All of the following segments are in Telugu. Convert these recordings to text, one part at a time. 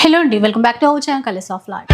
Hello and welcome back to our channel Colors of Life.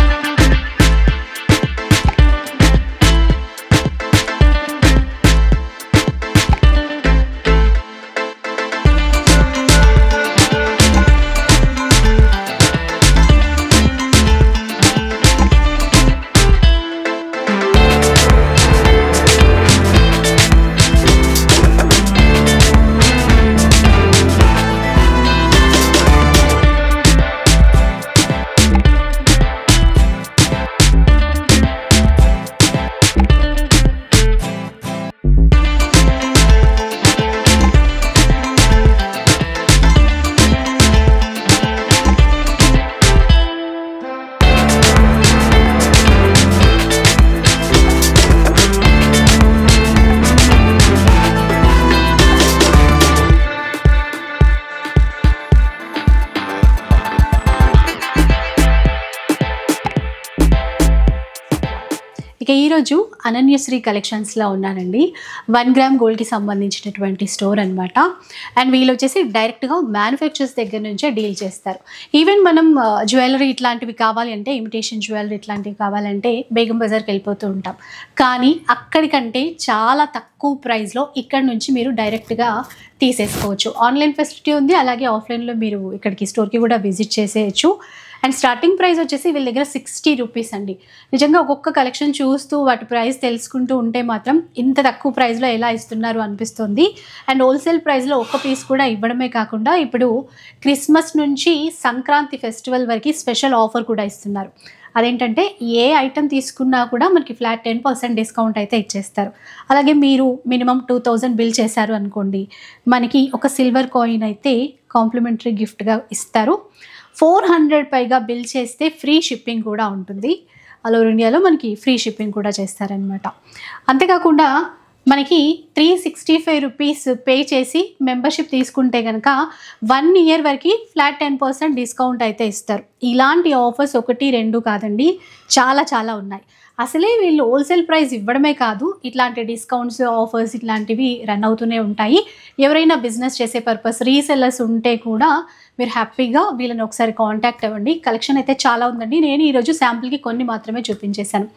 ఇక ఈ రోజు అనన్యశ్రీ కలెక్షన్స్ లో ఉన్నానండి. 1 గ్రామ్ గోల్డ్ కి సంబంధించినటువంటి స్టోర్ అన్నమాట. అండ్ వీళ్ళు వచ్చేసి డైరెక్ట్ గా మ్యానుఫ్యాక్చరర్స్ దగ్గర నుంచే డీల్ చేస్తారు. ఈవెన్ మనం జ్యువెలరీ ఇట్లాంటివి కావాలి అంటే ఇమిటేషన్ జ్యువెలరీ ఇట్లాంటివి కావాలంటే బేగం బజార్కి వెళ్ళిపోతూ ఉంటాం. కానీ అక్కడికంటే చాలా తక్కువ ప్రైస్ లో ఇక్కడ నుంచి మీరు డైరెక్ట్ గా తీసేసుకోవచ్చు. ఆన్లైన్ ఫెసిలిటీ ఉంది, అలాగే ఆఫ్లైన్ లో మీరు ఇక్కడికి స్టోర్ కి కూడా విజిట్ చేసేయచ్చు. అండ్ స్టార్టింగ్ ప్రైస్ వచ్చేసి వీళ్ళ దగ్గర 60 రూపీస్ అండి. నిజంగా ఒక్కొక్క కలెక్షన్ చూస్తూ వాటి ప్రైస్ తెలుసుకుంటూ ఉంటే మాత్రం ఇంత తక్కువ ప్రైస్లో ఎలా ఇస్తున్నారు అనిపిస్తుంది. అండ్ హోల్సేల్ ప్రైస్లో ఒక్క పీస్ కూడా ఇవ్వడమే కాకుండా ఇప్పుడు క్రిస్మస్ నుంచి సంక్రాంతి ఫెస్టివల్ వరకు స్పెషల్ ఆఫర్ కూడా ఇస్తున్నారు. అదేంటంటే ఏ ఐటెం తీసుకున్నా కూడా మనకి ఫ్లాట్ 10% డిస్కౌంట్ అయితే ఇచ్చేస్తారు. అలాగే మీరు మినిమం 2000 బిల్ చేశారు అనుకోండి, మనకి ఒక సిల్వర్ కాయిన్ అయితే కాంప్లిమెంటరీ గిఫ్ట్గా ఇస్తారు. 400 పైగా బిల్ చేస్తే ఫ్రీ షిప్పింగ్ కూడా ఉంటుంది. ఆల్ ఓవర్ ఇండియాలో మనకి ఫ్రీ షిప్పింగ్ కూడా చేస్తారనమాట. అంతేకాకుండా మనకి 365 రూపీస్ పే చేసి మెంబర్షిప్ తీసుకుంటే కనుక 1 ఇయర్ వరకు ఫ్లాట్ 10% డిస్కౌంట్ అయితే ఇస్తారు. ఇలాంటి ఆఫర్స్ 1, 2 కాదండి, చాలా ఉన్నాయి. అసలే వీళ్ళు హోల్సేల్ ప్రైస్ ఇవ్వడమే కాదు, ఇట్లాంటి డిస్కౌంట్స్ ఆఫర్స్ ఇట్లాంటివి రన్ అవుతూనే ఉంటాయి. ఎవరైనా బిజినెస్ చేసే పర్పస్ రీసెల్లర్స్ ఉంటే కూడా మీరు హ్యాపీగా వీళ్ళని ఒకసారి కాంటాక్ట్ అవ్వండి. కలెక్షన్ అయితే చాలా ఉందండి. నేను ఈరోజు శాంపుల్కి కొన్ని మాత్రమే చూపించేశాను.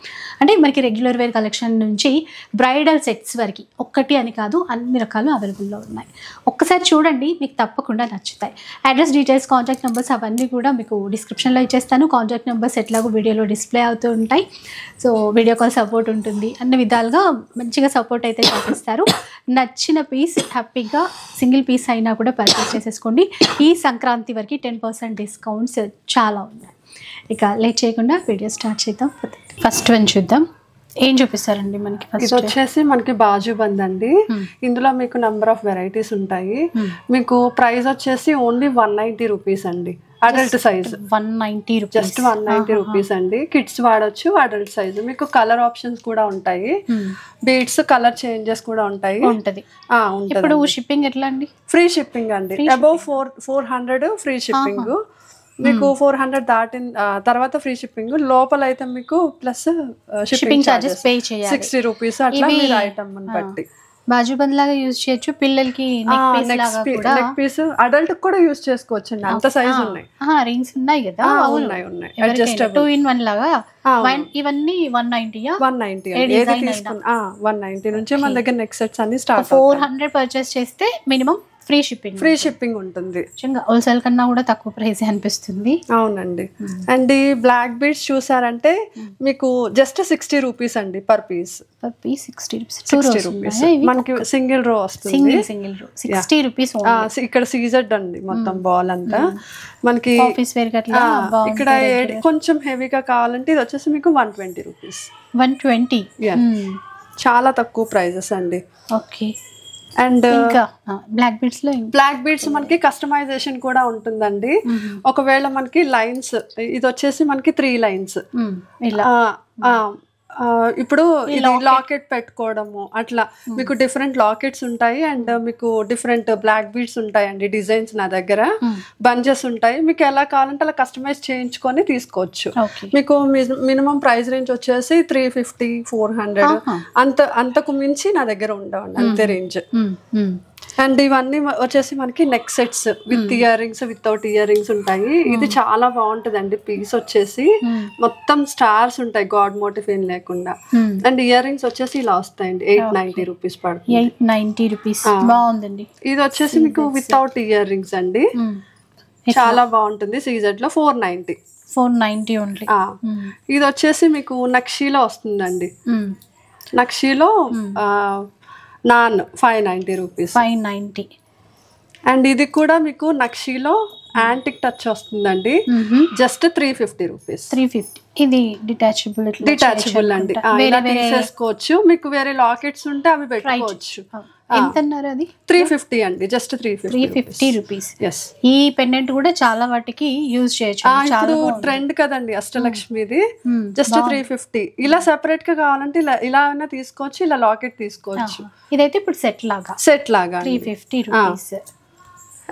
అంటే మనకి రెగ్యులర్ వేర్ కలెక్షన్ నుంచి బ్రైడల్ సెట్స్ వరకు ఒక్కటి అని కాదు, అన్ని రకాలు అవైలబుల్లో ఉన్నాయి. ఒక్కసారి చూడండి, మీకు తప్పకుండా నచ్చుతాయి. అడ్రస్ డీటెయిల్స్, కాంటాక్ట్ నెంబర్స్ అవన్నీ కూడా మీకు డిస్క్రిప్షన్లో ఇచ్చేస్తాను. కాంటాక్ట్ నెంబర్స్ ఎట్లాగో వీడియోలో డిస్ప్లే అవుతూ ఉంటాయి. సో వీడియో కాల్ సపోర్ట్ ఉంటుంది, అన్ని విధాలుగా మంచిగా సపోర్ట్ అయితే చేపిస్తారు. నచ్చిన పీస్ హ్యాపీగా సింగిల్ పీస్ అయినా కూడా పర్చేస్ చేసేసుకోండి. ఈ సంక్రాంతి వరకు 10% డిస్కౌంట్స్ చాలా ఉన్నాయి. ఇక లేట్ చేయకుండా వీడియో స్టార్ట్ చేద్దాం. ఫస్ట్ వన్ చూద్దాం. ఏం చూపిస్తారండి మనకి? ఇది వచ్చేసి మనకి బాజుబంద్ అండి. ఇందులో మీకు నెంబర్ ఆఫ్ వెరైటీస్ ఉంటాయి. మీకు ప్రైస్ వచ్చేసి ఓన్లీ 190 రూపీస్ అండి. Adult size 190 rupees, just 190 rupees అండి. కిడ్స్ వాడచ్చు, అడల్ట్ సైజ్. మీకు కలర్ ఆప్షన్స్ కూడా ఉంటాయి, బీడ్స్ కలర్ చేంజెస్ కూడా ఉంటాయి. ఇప్పుడు షిప్పింగ్ ఎట్లా అండి? ఫ్రీ షిప్పింగ్ అండి. Above 400 free shipping. మీకు 400 దాటిన తర్వాత ఫ్రీ షిప్పింగ్. లోపల అయితే మీకు ప్లస్ షిప్పింగ్ చార్జెస్ పే చేయాలి, 60 రూపీస్. అట్లా మీరు ఐటమ్ బట్టి బాజుబంద్ లాగా యూజ్ చేయొచ్చు. పిల్లలకి నెక్ పీస్ అడల్ట్ కూడా యూజ్ చేసుకోవచ్చు అండి, అంత సైజ్ ఉన్నాయి. రింగ్స్ ఉన్నాయి కదా, ఉన్నాయి అడ్జస్టబుల్ 2-in-1 లాగా. ఇవన్నీ 190 ఏది తీసుకున్నా 190 నుంచి మన దగ్గర నెక్ సెట్స్ అన్ని స్టార్ట్. 400 పర్చేస్ చేస్తే మినిమం ఫ్రీ షిప్పింగ్ ఉంటుంది. హోల్సేల్ కన్నా కూడా తక్కువ ప్రైస్ అనిపిస్తుంది. అవునండి. అండ్ ఈ బ్లాక్ బీడ్స్ చూసారంటే మీకు జస్ట్ 60 రూపీస్ అండి పర్ పీస్. 60 రూపీస్ మనకి సింగిల్ రో వస్తుంది. సింగిల్ రో 60 రూపీస్. ఇక్కడ సీజెడ్ అండి మొత్తం బాల్ అంతా. మనకి ఆఫీస్ వేర్ ఇక్కడ కొంచెం హెవీగా కావాలంటే ఇది వచ్చేసి మీకు 120 రూపీస్. 120 చాలా తక్కువ ప్రైజెస్ అండి. ఓకే. అండ్ బ్లాక్ బీడ్స్ మనకి కస్టమైజేషన్ కూడా ఉంటుందండి. ఒకవేళ మనకి లైన్స్, ఇది వచ్చేసి మనకి 3 లైన్స్. ఇప్పుడు ఇది లాకెట్ పెట్టుకోవడము అట్లా మీకు డిఫరెంట్ లాకెట్స్ ఉంటాయి. అండ్ మీకు డిఫరెంట్ బ్లాక్ బీడ్స్ ఉంటాయండి, డిజైన్స్ నా దగ్గర బంచెస్ ఉంటాయి. మీకు ఎలా కావాలంటే అలా కస్టమైజ్ చేయించుకొని తీసుకోవచ్చు. మీకు మినిమం ప్రైస్ రేంజ్ వచ్చేసి 350, 400 అంతకు మించి నా దగ్గర ఉండవండి, అంతే రేంజ్. అండ్ ఇవన్నీ వచ్చేసి మనకి neck sets with ear rings without ear rings ఉంటాయి. ఇది చాలా బాగుంటదండి పీస్ వచ్చేసి. మొత్తం స్టార్స్ ఉంటాయి, గాడ్ మోటివ్ ఏం లేకుండా. అండ్ ఇయర్ రింగ్స్ వచ్చేసి ఇలా వస్తాయండి. 890 రూపీస్ పడుతుంది. 890 రూపీస్ బాగుందండి. ఇది వచ్చేసి మీకు వితౌట్ ఇయర్ రింగ్స్ అండి, చాలా బాగుంటుంది. సీజెడ్ లో 490 ఓన్లీ. ఇది వచ్చేసి మీకు నక్షీలో వస్తుందండి. నక్షీలో నాన్ 590 రూపీస్. 590. అండ్ ఇది కూడా మీకు నక్షీలో యాంటిక్ టచ్ వస్తుందండి, జస్ట్ 350 రూపీస్. 350. ఇది డిటాచబుల్ అండి, తీసేసుకోవచ్చు. మీకు వేరే లాకెట్స్ ఉంటే అవి పెట్టుకోవచ్చు. ఎంత అన్నారు అది? 350 అండి, జస్ట్ 350 రూపీస్. ఎస్. ఈ పెండెంట్ కూడా చాలా వాటికి యూజ్ చేయొచ్చు. ఇప్పుడు ట్రెండ్ కదండి అష్టలక్ష్మిది, జస్ట్ 350. ఇలా సెపరేట్ గా కావాలంటే ఇలా అయినా తీసుకోవచ్చు, ఇలా లాకెట్ తీసుకోవచ్చు. ఇదైతే ఇప్పుడు సెట్ లాగా 350 రూపీస్.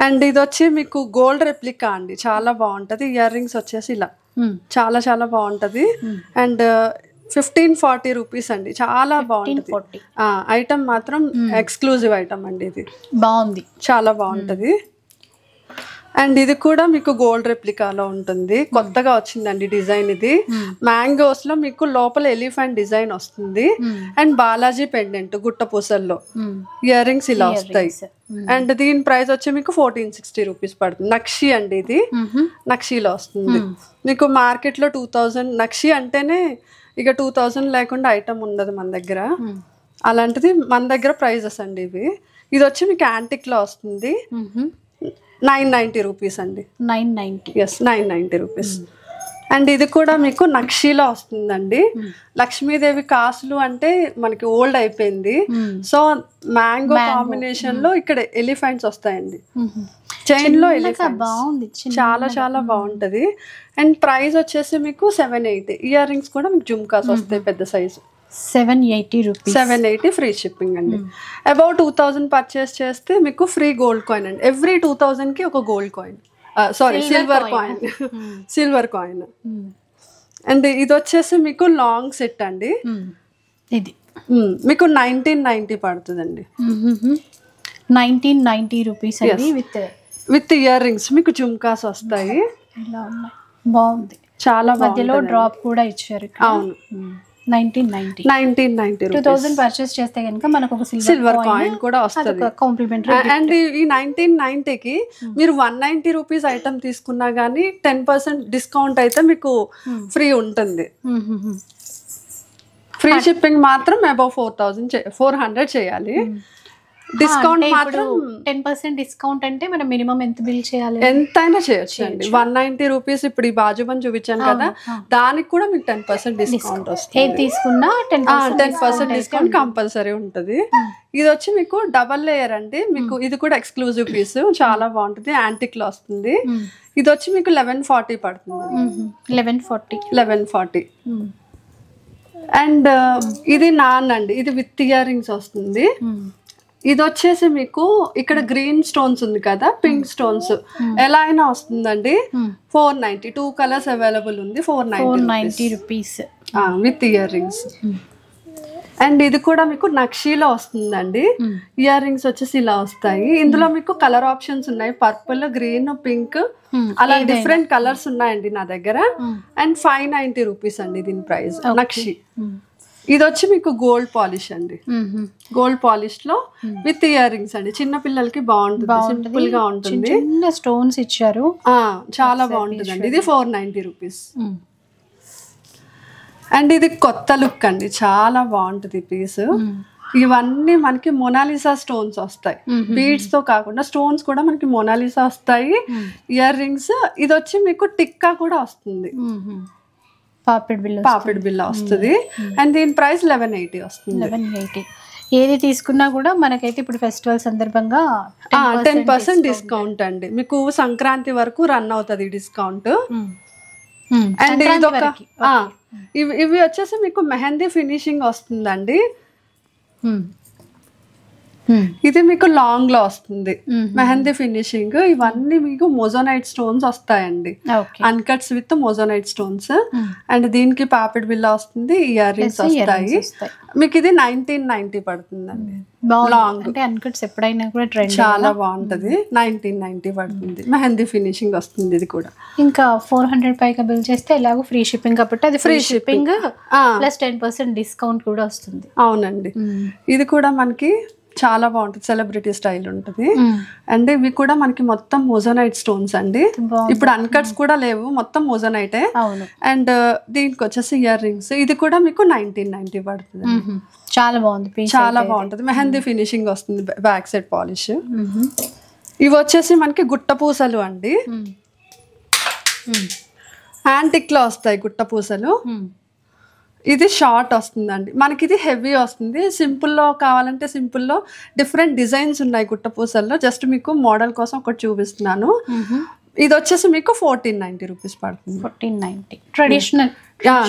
అండ్ ఇది వచ్చి మీకు గోల్డ్ రెప్లికా అండి, చాలా బాగుంటది. ఇయర్ రింగ్స్ వచ్చేసి ఇలా చాలా చాలా బాగుంటది. అండ్ 1540 రూపీస్ అండి, చాలా బాగుంటుంది. ఐటమ్ మాత్రం ఎక్స్క్లూజివ్ ఐటమ్ అండి, ఇది బాగుంది, చాలా బాగుంటది. అండ్ ఇది కూడా మీకు గోల్డ్ రెప్లికాలో ఉంటుంది, కొత్తగా వచ్చిందండి డిజైన్. ఇది మ్యాంగోస్ లో మీకు లోపల ఎలిఫెంట్ డిజైన్ వస్తుంది. అండ్ బాలాజీ పెండెంట్ గుట్ట పూసల్లో ఇయర్ రింగ్స్ ఇలా వస్తాయి. అండ్ దీని ప్రైస్ వచ్చి మీకు 1460 రూపీస్ పడుతుంది. నక్షి అండి, ఇది నక్షిలో వస్తుంది. మీకు మార్కెట్ లో 2000 నక్షి అంటేనే ఇక 2000 లేకుండా ఐటమ్ ఉండదు మన దగ్గర. అలాంటిది మన దగ్గర ప్రైజెస్ అండి ఇవి. ఇది వచ్చి మీకు యాంటిక్ లో వస్తుంది, 990 రూపీస్ అండి. 990. Yes, 990 rupees. అండ్ ఇది కూడా మీకు నక్షీలో వస్తుందండి. లక్ష్మీదేవి కాసులు అంటే మనకి ఓల్డ్ అయిపోయింది, సో మ్యాంగో కాంబినేషన్ లో ఇక్కడ ఎలిఫెంట్స్ వస్తాయండి. చైన్ లో ఎలిఫెంట్స్ చాలా చాలా బాగుంటది. అండ్ ప్రైస్ వచ్చేసి మీకు 780. ఇయర్ రింగ్స్ కూడా మీకు జుమ్కాస్ వస్తాయి పెద్ద సైజు, 780 రూపీస్. 780 ఫ్రీ షిప్పింగ్ అండి. అబౌట్ 2000 పర్చేస్ చేస్తే మీకు ఫ్రీ గోల్డ్ కాయిన్ అండి. ఎవ్రీ 2000 కి ఒక gold coin, sorry silver coin, silver coin. And ఇది వచ్చేసి మీకు లాంగ్ సెట్ అండి, ఇది మీకు 1990 పడుతుందండి. 1990 రూపీస్ అండి, విత్ ఇయర్ రింగ్స్ మీకు జుమ్కాస్ వస్తాయి. బాగుంది, చాలా మధ్యలో డ్రాప్ కూడా ఇచ్చారు. అవును, 1990 2000 పర్చేస్ చేస్తే కనుక మనకు ఒక సిల్వర్ కాయిన్ కూడా వస్తుంది కాంప్లిమెంటరీ. అండ్ ఈ 1990కి మీరు 190 రూపీస్ ఐటమ్ తీసుకున్నా గానీ 10% డిస్కౌంట్ అయితే మీకు ఫ్రీ ఉంటుంది. ఫ్రీ షిప్పింగ్ మాత్రం అబౌవ్ 400 చేయాలి. డిస్కౌంట్ మాత్రం 10% డిస్కౌంట్ అంటే మనం మినిమం ఎంత బిల్ చేయాలి? ఎంతైనా చేయొచ్చు అండి. 190 రూపీస్ ఇప్పుడు ఈ బాజుబన్ చూపించాను కదా, దానికి కూడా మీకు 10% డిస్కౌంట్ వస్తుంది. ఏది తీసుకున్నా 10% డిస్కౌంట్ కంపల్సరీ ఉంటుంది. ఇది వచ్చి మీకు డబల్ లేయర్ అండి, మీకు ఇది కూడా ఎక్స్క్లూజివ్ పీస్, చాలా బాగుంటుంది. యాంటిక్ లో వస్తుంది. ఇది వచ్చి మీకు 1140 పడుతుంది. 1140. అండ్ ఇది నాన్ అండి, ఇది విత్ ఇయర్ రింగ్స్ వస్తుంది. ఇది వచ్చేసి మీకు ఇక్కడ గ్రీన్ స్టోన్స్ ఉంది కదా, పింక్ స్టోన్స్ ఎలా అయినా వస్తుందండి. 490, 2 కలర్స్ అవైలబుల్ ఉంది. 490 rupees with ear rings. And ఇది కూడా మీకు నక్షీలో వస్తుందండి. ఇయర్ రింగ్స్ వచ్చేసి ఇలా వస్తాయి. ఇందులో మీకు కలర్ ఆప్షన్స్ ఉన్నాయి, పర్పుల్, గ్రీన్, పింక్, అలా డిఫరెంట్ కలర్స్ ఉన్నాయండి నా దగ్గర. అండ్ 590 రూపీస్ అండి దీని ప్రైస్. నక్షి ఇది వచ్చి మీకు గోల్డ్ పాలిష్ అండి, గోల్డ్ పాలిష్ లో విత్ ఇయర్ రింగ్స్ అండి. చిన్న పిల్లలకి బాగుంటుంది, సింపుల్ గా ఉంటుంది. స్టోన్స్ ఇచ్చారు, చాలా బాగుంటుంది అండి. ఇది 490 రూపీస్. అండ్ ఇది కొత్త లుక్ అండి, చాలా బాగుంటుంది పీస్. ఇవన్నీ మనకి మొనాలిసా స్టోన్స్ వస్తాయి, బీడ్స్ తో కాకుండా స్టోన్స్ కూడా మనకి మొనాలిసా వస్తాయి. ఇయర్ రింగ్స్ ఇది వచ్చి మీకు టిక్కా కూడా వస్తుంది, పాపిడ్ బిల్ల వస్తుంది. అండ్ దీని ప్రైస్ 1180 వస్తుంది. 1180. ఏది తీసుకున్నా కూడా మనకైతే ఇప్పుడు ఫెస్టివల్ సందర్భంగా 10% డిస్కౌంట్ అండి. మీకు సంక్రాంతి వరకు రన్ అవుతుంది డిస్కౌంట్. అండ్ ఇదొక ఇవి వచ్చేసి మీకు మెహందీ ఫినిషింగ్ వస్తుందండి. ఇది మీకు లాంగ్ లో వస్తుంది, మెహందీ ఫినిషింగ్. ఇవన్నీ మీకు మొజోనైట్ స్టోన్స్ వస్తాయండి, అన్కట్స్ విత్ మొజోనైట్ స్టోన్స్. అండ్ దీనికి పాపిడి బిల్ల వస్తుంది, ఇయర్ రింగ్స్ వస్తాయి. మీకు ఇది 1990 పడుతుందండి. లాంగ్ అంటే అన్కట్స్ ఎప్పుడైనా కూడా ట్రెండ్, చాలా బాగుంటది. 1990 పడుతుంది, మెహందీ ఫినిషింగ్ వస్తుంది. ఇది కూడా ఇంకా 400 పైగా బిల్ చేస్తే ఎలాగో ఫ్రీ షిప్పింగ్ కాబట్టి అది ఫ్రీ షిప్పింగ్ ప్లస్ 10% డిస్కౌంట్ కూడా వస్తుంది. అవునండి. ఇది కూడా మనకి చాలా బాగుంటుంది, సెలబ్రిటీ స్టైల్ ఉంటుంది. అండ్ ఇవి కూడా మనకి మొత్తం మొజోనైట్ స్టోన్స్ అండి. ఇప్పుడు అన్కట్స్ కూడా లేవు, మొత్తం మొజోనైటే. అండ్ దీనికి వచ్చేసి ఇయర్ రింగ్స్. ఇది కూడా మీకు 1990 పడుతుంది. చాలా బాగుంది, చాలా బాగుంటుంది. మెహందీ ఫినిషింగ్ వస్తుంది, బ్యాక్ సైడ్ పాలిష్. ఇవి వచ్చేసి మనకి గుట్ట పూసలు అండి, యాంటిక్ లో వస్తాయి గుట్ట పూసలు. ఇది షార్ట్ వస్తుందండి మనకి, ఇది హెవీ వస్తుంది. సింపుల్లో కావాలంటే సింపుల్లో డిఫరెంట్ డిజైన్స్ ఉన్నాయి గుట్ట పూసల్లో. జస్ట్ మీకు మోడల్ కోసం ఒకటి చూపిస్తున్నాను. ఇది వచ్చేసి మీకు 1490 రూపీస్ పడుతుంది. 1490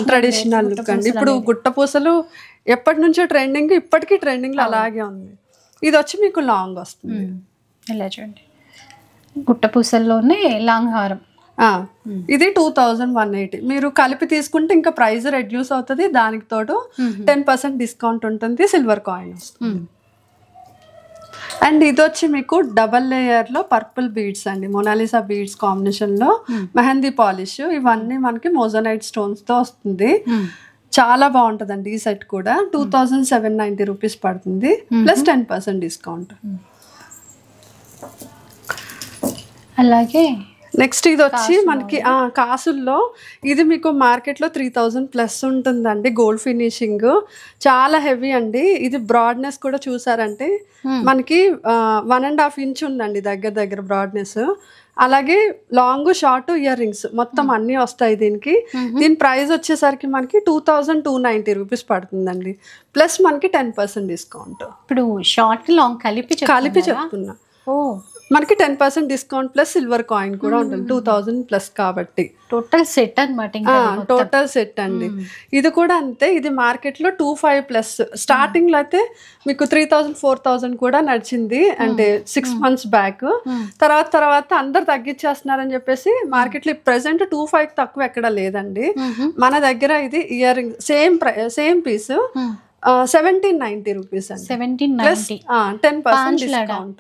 ట్రెడిషనల్ లుక్ అండి. ఇప్పుడు గుట్ట పూసలు ఎప్పటి నుంచో ట్రెండింగ్, ఇప్పటికీ ట్రెండింగ్ లో అలాగే ఉంది. ఇది వచ్చి మీకు లాంగ్ వస్తుంది. ఇలా చూడండి, గుట్ట పూసల్లోనే లాంగ్ హారం. ఇది 2180. మీరు కలిపి తీసుకుంటే ఇంకా ప్రైస్ రెడ్యూస్ అవుతుంది. దానికి తోడు 10% డిస్కౌంట్ ఉంటుంది, సిల్వర్ కాయిన్ వస్తుంది. అండ్ ఇది వచ్చి మీకు డబల్ లేయర్ లో పర్పుల్ బీడ్స్ అండి, మొనాలిసా బీడ్స్ కాంబినేషన్ లో మెహందీ పాలిష్. ఇవన్నీ మనకి మోజోనైట్ స్టోన్స్ తో వస్తుంది. చాలా బాగుంటదండి. ఈ సెట్ కూడా 2790 రూపీస్ పడుతుంది, ప్లస్ 10% డిస్కౌంట్. అలాగే నెక్స్ట్ ఇది వచ్చి మనకి కాసుల్లో, ఇది మీకు మార్కెట్లో 3000 ప్లస్ ఉంటుందండి. గోల్డ్ ఫినిషింగ్ చాలా హెవీ అండి. ఇది బ్రాడ్నెస్ కూడా చూసారంటే మనకి 1.5 ఇంచ్ ఉందండి దగ్గర దగ్గర బ్రాడ్నెస్. అలాగే లాంగ్ షార్ట్ ఇయర్ రింగ్స్ మొత్తం అన్ని వస్తాయి దీనికి. దీని ప్రైస్ వచ్చేసరికి మనకి 2290 రూపీస్ పడుతుందండి, ప్లస్ మనకి 10% డిస్కౌంట్. ఇప్పుడు షార్ట్ లాంగ్ కలిపి చెప్తున్నా. మనకి 10% డిస్కౌంట్ ప్లస్ సిల్వర్ కాయిన్ కూడా ఉంటుంది, 2000 ప్లస్ కాబట్టి టోటల్ సెట్ అన్నమాట. టోటల్ సెట్ అండి. ఇది కూడా అంతే. ఇది మార్కెట్ లో 2500 ప్లస్. స్టార్టింగ్ లో అయితే మీకు 3000 4000 కూడా నడిచింది, అంటే 6 months బ్యాక్. తర్వాత అందరు తగ్గించేస్తున్నారని చెప్పేసి మార్కెట్ లో ప్రెసెంట్ 2500 తక్కువ ఎక్కడ లేదండి. మన దగ్గర ఇది earring same piece 1790 rupees అండి, 10% డిస్కౌంట్.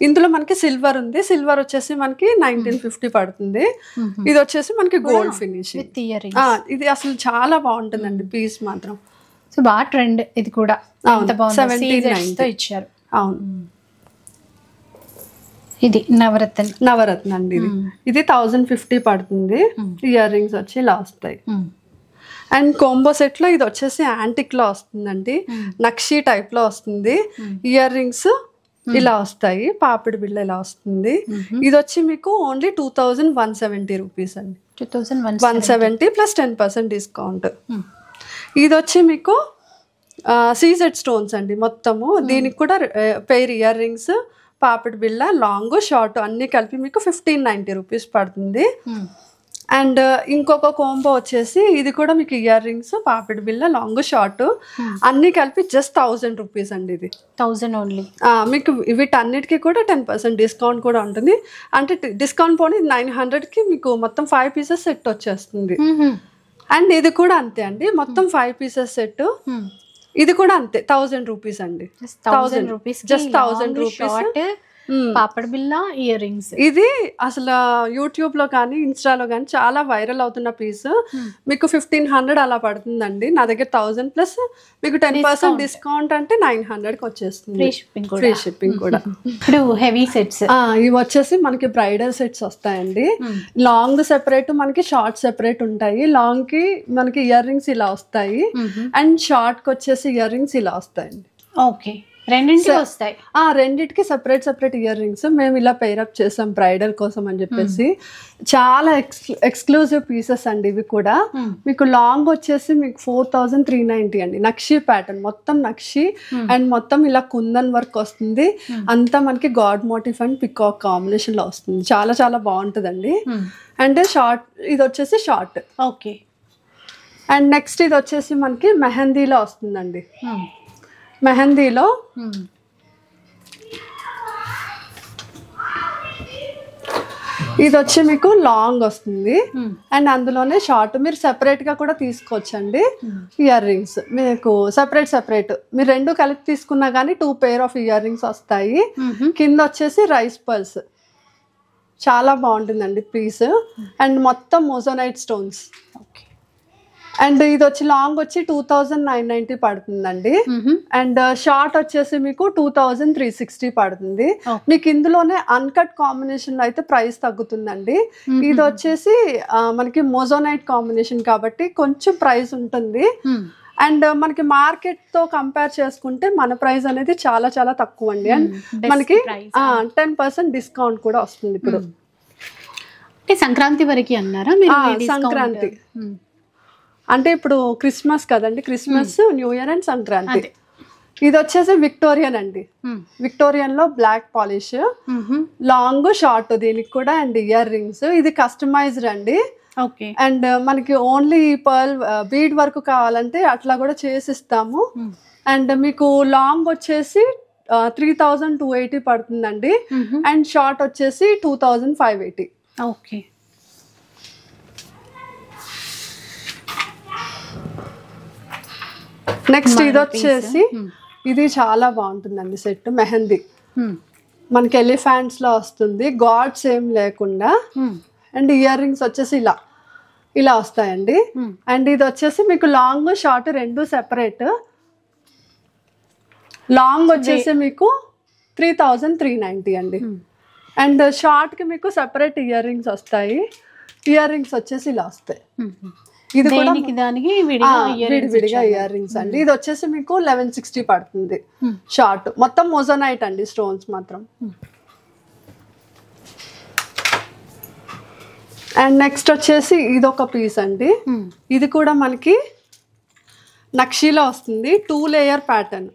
ఇందులో మనకి సిల్వర్ ఉంది. సిల్వర్ వచ్చేసి మనకి 1950 పడుతుంది. ఇది వచ్చేసి మనకి గోల్డ్ ఫినిషింగ్. ఇది అసలు చాలా బాగుంటుందండి పీస్ మాత్రం. సో బాగా ట్రెండ్. ఇది కూడా 1790 ఇచ్చారు. అవును. ఇది నవరత్న అండి. ఇది 1050 పడుతుంది. ఇయర్ రింగ్స్ వచ్చి ఇలా వస్తాయి. అండ్ కాంబో సెట్ లో ఇది వచ్చేసి యాంటిక్ లో వస్తుందండి, నక్షి టైప్ లో వస్తుంది. ఇయర్ రింగ్స్ ఇలా వస్తాయి, పాపిడి బిళ్ళ ఇలా వస్తుంది. ఇది వచ్చి మీకు ఓన్లీ 2170 రూపీస్ అండి, 170 ప్లస్ 10% డిస్కౌంట్. ఇది వచ్చి మీకు సీజెడ్ స్టోన్స్ అండి మొత్తము. దీనికి కూడా పెయిర్ ఇయర్ రింగ్స్, పాపిడి బిళ్ళ, లాంగ్ షార్ట్ అన్ని కలిపి మీకు 1590 రూపీస్ పడుతుంది. అండ్ ఇంకొక కోంబో వచ్చేసి ఇది కూడా మీకు ఇయర్ రింగ్స్, పాపిడి బిళ్ళ, లాంగ్ షార్ట్ అన్ని కలిపి జస్ట్ 1000 రూపీస్ అండి. ఇది 1000 ఓన్లీ. మీకు వీటన్నిటికీ కూడా 10% డిస్కౌంట్ కూడా ఉంటుంది. అంటే డిస్కౌంట్ పోనీ 900కి మీకు మొత్తం 5 పీసెస్ సెట్ వచ్చేస్తుంది. అండ్ ఇది కూడా అంతే అండి, మొత్తం 5 పీసెస్ సెట్. ఇది కూడా అంతే 1000 రూపీస్ అండి, 1000 రూపీస్, జస్ట్ 1000 రూపీస్. పాపడ్ బిళ్ళ, ఇయర్ రింగ్స్. ఇది అసలు యూట్యూబ్ లో కానీ ఇన్స్టాలో కానీ చాలా వైరల్ అవుతున్న పీస్. మీకు 1500 అలా పడుతుందండి. నా దగ్గర 1000 ప్లస్ మీకు 10% డిస్కౌంట్ అంటే 900కి వచ్చేస్తుంది, ఫ్రీ షిప్పింగ్ కూడా. ఇప్పుడు హెవీ సెట్స్ ఇవి వచ్చేసి మనకి బ్రైడల్ సెట్స్ వస్తాయండి. లాంగ్ సెపరేట్, మనకి షార్ట్ సెపరేట్ ఉంటాయి. లాంగ్ కి మనకి ఇయర్ రింగ్స్ ఇలా వస్తాయి, అండ్ షార్ట్ కి వచ్చేసి ఇయర్ రింగ్స్ ఇలా వస్తాయండి. ఓకే, రెండింటికి వస్తాయి. రెండింటికి సెపరేట్ ఇయర్ రింగ్స్ మేము ఇలా పేరప్ చేసాం బ్రైడల్ కోసం అని చెప్పేసి. చాలా ఎక్స్క్లూజివ్ పీసెస్ అండి ఇవి కూడా. మీకు లాంగ్ వచ్చేసి మీకు 4390 అండి. నక్షి ప్యాటర్న్, మొత్తం నక్షి అండ్ మొత్తం ఇలా కుందన్ వర్క్ వస్తుంది. అంతా మనకి God motif and peacock combination లో వస్తుంది. చాలా చాలా బాగుంటుందండి. అండ్ షార్ట్, ఇది వచ్చేసి షార్ట్. ఓకే. అండ్ నెక్స్ట్ ఇది వచ్చేసి మనకి మెహందీలో వస్తుందండి. మెహందీలో ఇది వచ్చి మీకు లాంగ్ వస్తుంది అండ్ అందులోనే షార్ట్. మీరు సెపరేట్ గా కూడా తీసుకోవచ్చండి. ఇయర్ రింగ్స్ మీకు సెపరేట్ మీరు రెండు కలిపి తీసుకున్నా కానీ 2 పేర్ ఆఫ్ ఇయర్ రింగ్స్ వస్తాయి. కింద వచ్చేసి రైస్ పర్ల్స్, చాలా బాగుంటుందండి పీస్. అండ్ మొత్తం మోజోనైట్ స్టోన్స్. అండ్ ఇది వచ్చి లాంగ్ వచ్చి 2990 పడుతుందండి. అండ్ షార్ట్ వచ్చేసి మీకు 2360 పడుతుంది. మీకు ఇందులోనే అన్కట్ కాంబినేషన్ లో అయితే ప్రైస్ తగ్గుతుందండి. ఇది వచ్చేసి మనకి మోజోనైట్ కాంబినేషన్ కాబట్టి కొంచెం ప్రైస్ ఉంటుంది. అండ్ మనకి మార్కెట్ తో కంపేర్ చేసుకుంటే మన ప్రైస్ అనేది చాలా చాలా తక్కువ అండి. అండ్ మనకి 10% డిస్కౌంట్ కూడా వస్తుంది. ఇప్పుడు సంక్రాంతి వరకు అన్నారా? సంక్రాంతి అంటే ఇప్పుడు క్రిస్మస్ కదండి, Christmas, new year and Sankranti. ఇది వచ్చేసి విక్టోరియన్ అండి. విక్టోరియన్ లో బ్లాక్ పాలిష్, లాంగ్ షార్ట్ దీనికి కూడా, అండ్ ఇయర్ రింగ్స్. ఇది కస్టమైజ్డ్ అండి. అండ్ మనకి ఓన్లీ పర్ల్ బీడ్ వర్క్ కావాలంటే అట్లా కూడా చేసిస్తాము. అండ్ మీకు లాంగ్ వచ్చేసి 3280 పడుతుందండి. అండ్ షార్ట్ వచ్చేసి 2580. ఓకే. నెక్స్ట్ ఇది వచ్చేసి ఇది చాలా బాగుంటుందండి సెట్. మెహందీ మనకి ఎలిఫాంట్స్ లో వస్తుంది, గాడ్స్ ఏం లేకుండా. అండ్ ఇయర్ రింగ్స్ వచ్చేసి ఇలా వస్తాయండి. అండ్ ఇది వచ్చేసి మీకు లాంగ్ షార్ట్ రెండు సెపరేట్. లాంగ్ వచ్చేసి మీకు 3390 అండి. అండ్ షార్ట్ కి మీకు సెపరేట్ ఇయర్ రింగ్స్ వస్తాయి. ఇయర్ రింగ్స్ వచ్చేసి ఇలా వస్తాయి. ఇది కూడా విడివిడిగా ఇయర్ రింగ్స్ అండి. ఇది వచ్చేసి మీకు 1160 పడుతుంది షార్ట్. మొత్తం మోజోనైట్ అండి, స్టోన్స్ మాత్రం. అండ్ నెక్స్ట్ వచ్చేసి ఇది ఒక పీస్ అండి. ఇది కూడా మనకి నక్షీలో వస్తుంది. 2 లేయర్ ప్యాటర్న్.